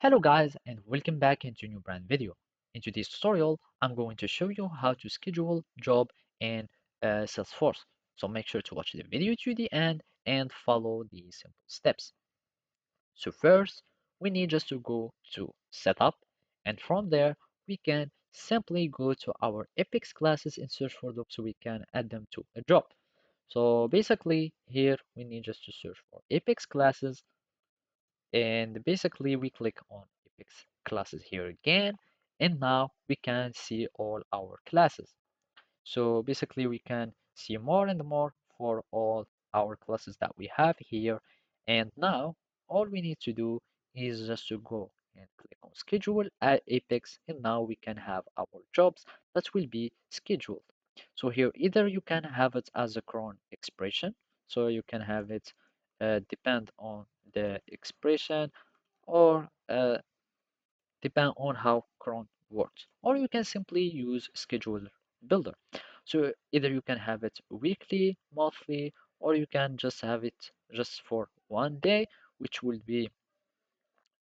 Hello guys and welcome back into a new brand video. In today's tutorial, I'm going to show you how to schedule job in Salesforce. So make sure to watch the video to the end and follow these simple steps. So first, we need just to go to setup and from there we can simply go to our Apex classes in search for jobs so we can add them to a job. So basically here we need just to search for Apex classes and basically we click on Apex classes here again and now we can see all our classes. So basically we can see more and more for all our classes that we have here. And now all we need to do is just to go and click on schedule at Apex and now we can have our jobs that will be scheduled. So here either you can have it as a cron expression, so you can have it depend on the expression or depend on how cron works, or you can simply use scheduler builder. So either you can have it weekly, monthly, or you can just have it just for one day, which will be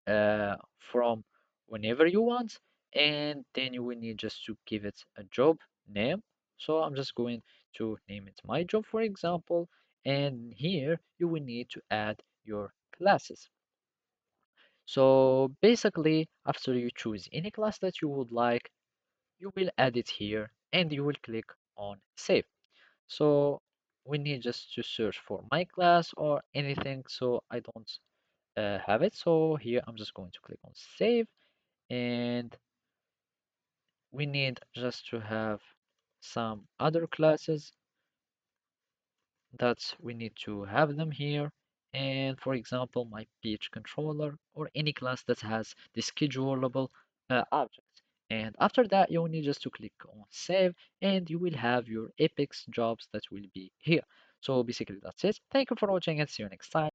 from whenever you want, and then you will need just to give it a job name. So I'm just going to name it my job, for example, and here you will need to add your classes. So basically, after you choose any class that you would like, you will add it here and you will click on save. So we need just to search for my class or anything so I don't have it. So here I'm just going to click on save and we need just to have some other classes that we need to have them here. And for example, my page controller or any class that has the schedulable objects. And after that, you will need just to click on save and you will have your Apex jobs that will be here. So basically that's it. Thank you for watching and see you next time.